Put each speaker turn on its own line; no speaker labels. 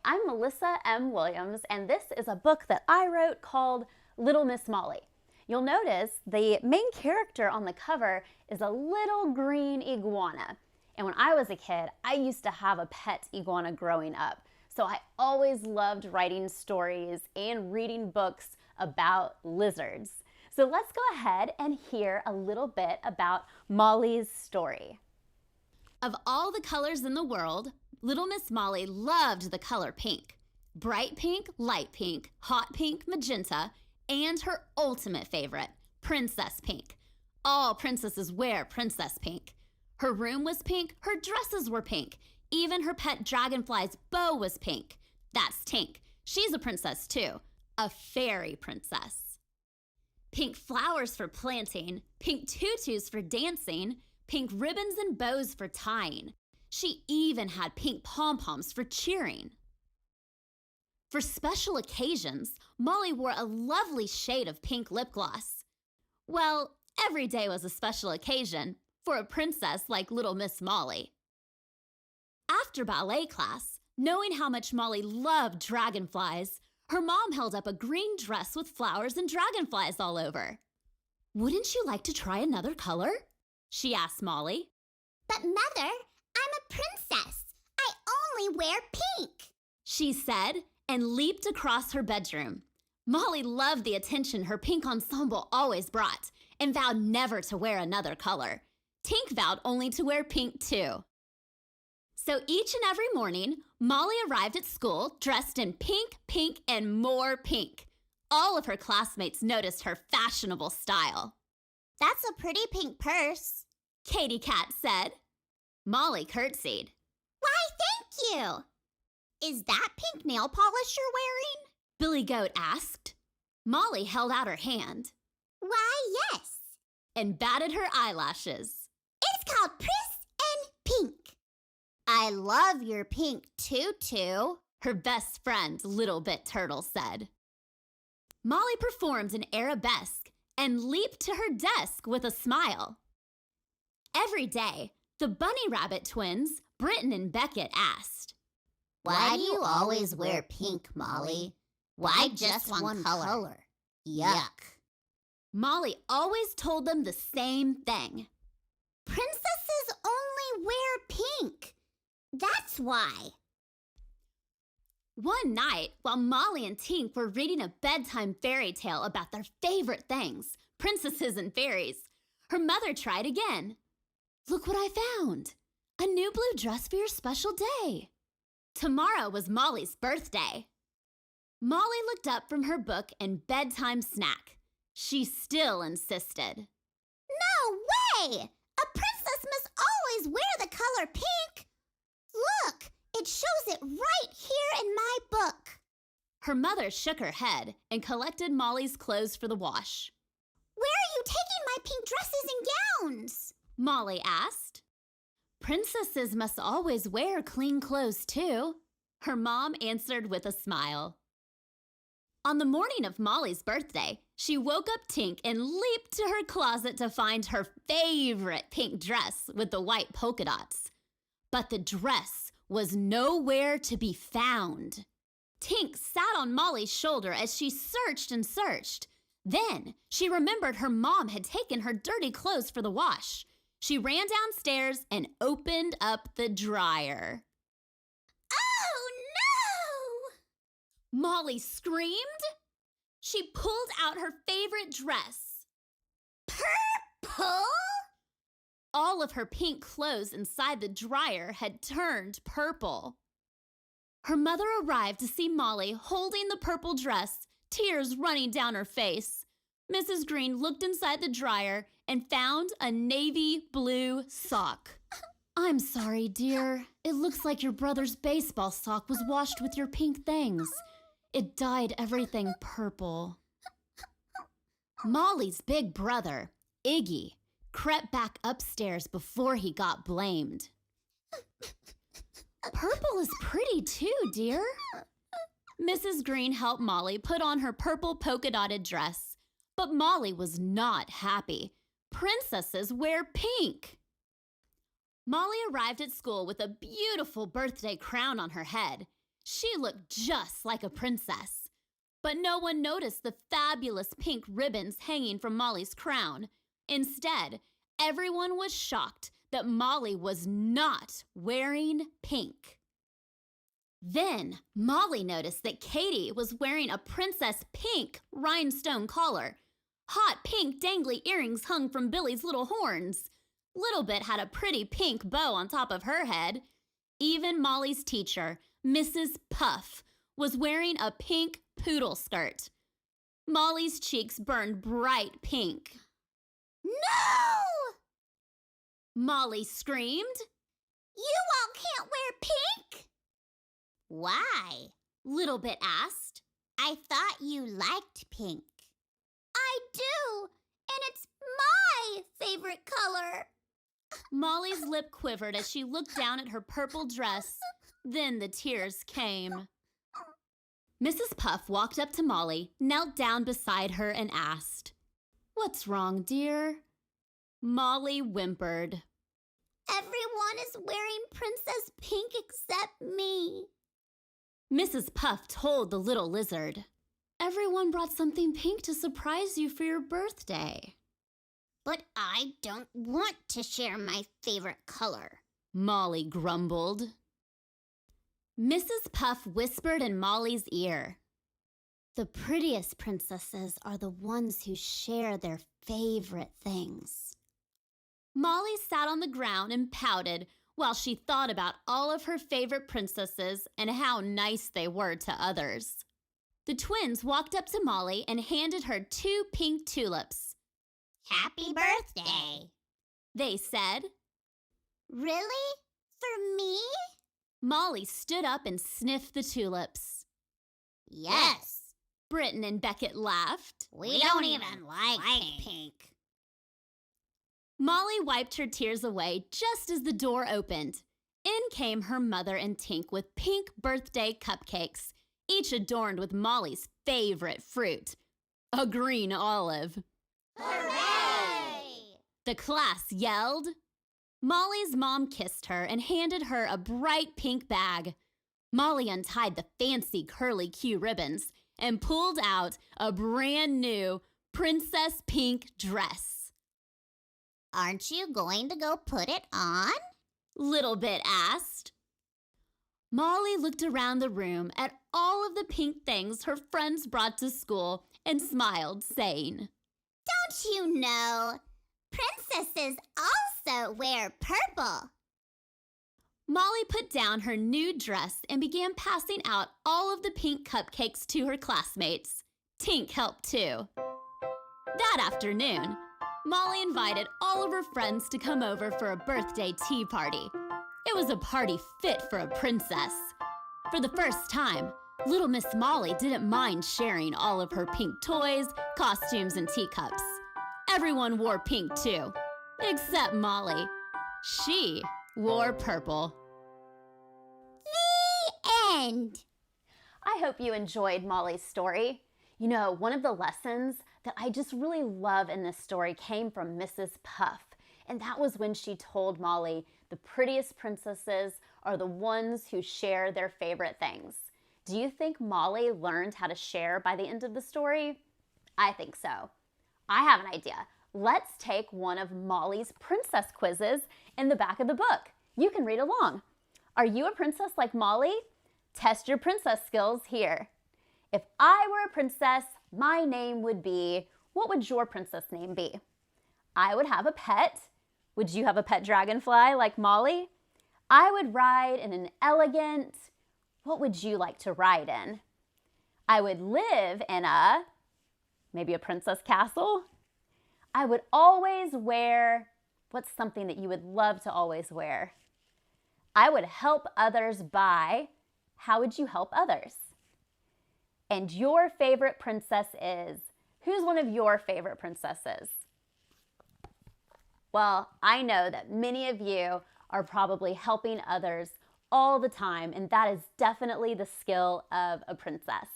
I'm Melissa M. Williams, and this is a book that I wrote called Little Miss Molly. You'll notice the main character on the cover is a little green iguana. And when I was a kid, I used to have a pet iguana growing up. So I always loved writing stories and reading books about lizards. So let's go ahead and hear a little bit about Molly's story. Of all the colors in the world, Little Miss Molly loved the color pink. Bright pink, light pink, hot pink, magenta, and her ultimate favorite, princess pink. All princesses wear princess pink. Her room was pink, her dresses were pink. Even her pet dragonfly's bow was pink. That's Tink. She's a princess too, a fairy princess. Pink flowers for planting, pink tutus for dancing, pink ribbons and bows for tying. She even had pink pom-poms for cheering. For special occasions, Molly wore a lovely shade of pink lip gloss. Well, every day was a special occasion for a princess like Little Miss Molly. After ballet class, knowing how much Molly loved dragonflies, her mom held up a green dress with flowers and dragonflies all over. "Wouldn't you like to try another color?" she asked Molly.
"But Mother, I'm a princess. I only wear pink,"
she said, and leaped across her bedroom. Molly loved the attention her pink ensemble always brought and vowed never to wear another color. Tink vowed only to wear pink too. So each and every morning, Molly arrived at school dressed in pink, pink, and more pink. All of her classmates noticed her fashionable style.
"That's a pretty pink purse,"
Katie Cat said. Molly curtsied.
"Why, thank you." "Is that pink nail polish you're wearing?"
Billy Goat asked. Molly held out her hand.
"Why, yes."
And batted her eyelashes.
"It's called Pris and Pink." "I love your pink tutu,"
her best friend, Little Bit Turtle, said. Molly performed an arabesque and leaped to her desk with a smile. Every day, the Bunny Rabbit twins, Britton and Beckett, asked,
"Why do you always wear pink, Molly? Why just one color? Yuck."
Molly always told them the same thing.
"Princesses only wear pink. That's why."
One night, while Molly and Tink were reading a bedtime fairy tale about their favorite things, princesses and fairies, her mother tried again. "Look what I found! A new blue dress for your special day." Tomorrow was Molly's birthday. Molly looked up from her book and bedtime snack. She still insisted.
"No way! A princess must always wear the color pink. Look, it shows it right here in my book."
Her mother shook her head and collected Molly's clothes for the wash.
"Where are you taking my pink dresses and gowns?"
Molly asked. "Princesses must always wear clean clothes too," her mom answered with a smile. On the morning of Molly's birthday, she woke up Tink and leaped to her closet to find her favorite pink dress with the white polka dots. But the dress was nowhere to be found. Tink sat on Molly's shoulder as she searched and searched. Then she remembered her mom had taken her dirty clothes for the wash. She ran downstairs and opened up the dryer.
"Oh, no!"
Molly screamed. She pulled out her favorite dress.
"Purple?"
All of her pink clothes inside the dryer had turned purple. Her mother arrived to see Molly holding the purple dress, tears running down her face. Mrs. Green looked inside the dryer and found a navy blue sock. "I'm sorry, dear. It looks like your brother's baseball sock was washed with your pink things. It dyed everything purple." Molly's big brother, Iggy, crept back upstairs before he got blamed. "Purple is pretty too, dear." Mrs. Green helped Molly put on her purple polka-dotted dress, but Molly was not happy. Princesses wear pink. Molly arrived at school with a beautiful birthday crown on her head. She looked just like a princess. But no one noticed the fabulous pink ribbons hanging from Molly's crown. Instead, everyone was shocked that Molly was not wearing pink. Then Molly noticed that Katie was wearing a princess pink rhinestone collar. Hot pink dangly earrings hung from Billy's little horns. Little Bit had a pretty pink bow on top of her head. Even Molly's teacher, Mrs. Puff, was wearing a pink poodle skirt. Molly's cheeks burned bright pink.
No!
Molly screamed.
You all can't wear pink? Why?
Little Bit asked.
I thought you liked pink. I do, and it's my favorite color.
Molly's lip quivered as she looked down at her purple dress. Then the tears came. Mrs. Puff walked up to Molly, knelt down beside her, and asked, "What's wrong, dear?" Molly whimpered.
Everyone is wearing Princess Pink except me.
Mrs. Puff told the little lizard, "Everyone brought something pink to surprise you for your birthday."
But I don't want to share my favorite color,
Molly grumbled. Mrs. Puff whispered in Molly's ear, "The prettiest princesses are the ones who share their favorite things." Molly sat on the ground and pouted while she thought about all of her favorite princesses and how nice they were to others. The twins walked up to Molly and handed her 2 pink tulips.
Happy birthday,
they said.
Really? For me?
Molly stood up and sniffed the tulips.
Yes.
Britton and Beckett laughed.
We don't even like pink.
Molly wiped her tears away just as the door opened. In came her mother and Tink with pink birthday cupcakes, each adorned with Molly's favorite fruit, a green olive.
Hooray!
The class yelled. Molly's mom kissed her and handed her a bright pink bag. Molly untied the fancy curly Q ribbons and pulled out a brand new princess pink dress.
Aren't you going to go put it on?
Little Bit asked. Molly looked around the room at all of the pink things her friends brought to school and smiled, saying,
Don't you know? Princesses also wear purple.
Molly put down her new dress and began passing out all of the pink cupcakes to her classmates. Tink helped too. That afternoon, Molly invited all of her friends to come over for a birthday tea party. It was a party fit for a princess. For the first time, little Miss Molly didn't mind sharing all of her pink toys, costumes, and teacups. Everyone wore pink too, except Molly. She wore purple.
The end.
I hope you enjoyed Molly's story. You know, one of the lessons that I just really love in this story came from Mrs. Puff, and that was when she told Molly the prettiest princesses are the ones who share their favorite things. Do you think Molly learned how to share by the end of the story? I think so. I have an idea. Let's take one of Molly's princess quizzes in the back of the book. You can read along. Are you a princess like Molly? Test your princess skills here. If I were a princess, my name would be, what would your princess name be? I would have a pet. Would you have a pet dragonfly like Molly? I would ride in an elegant, what would you like to ride in? I would live in maybe a princess castle. I would always wear, what's something that you would love to always wear? I would help others by, how would you help others? And your favorite princess is, who's one of your favorite princesses? Well, I know that many of you are probably helping others all the time, and that is definitely the skill of a princess.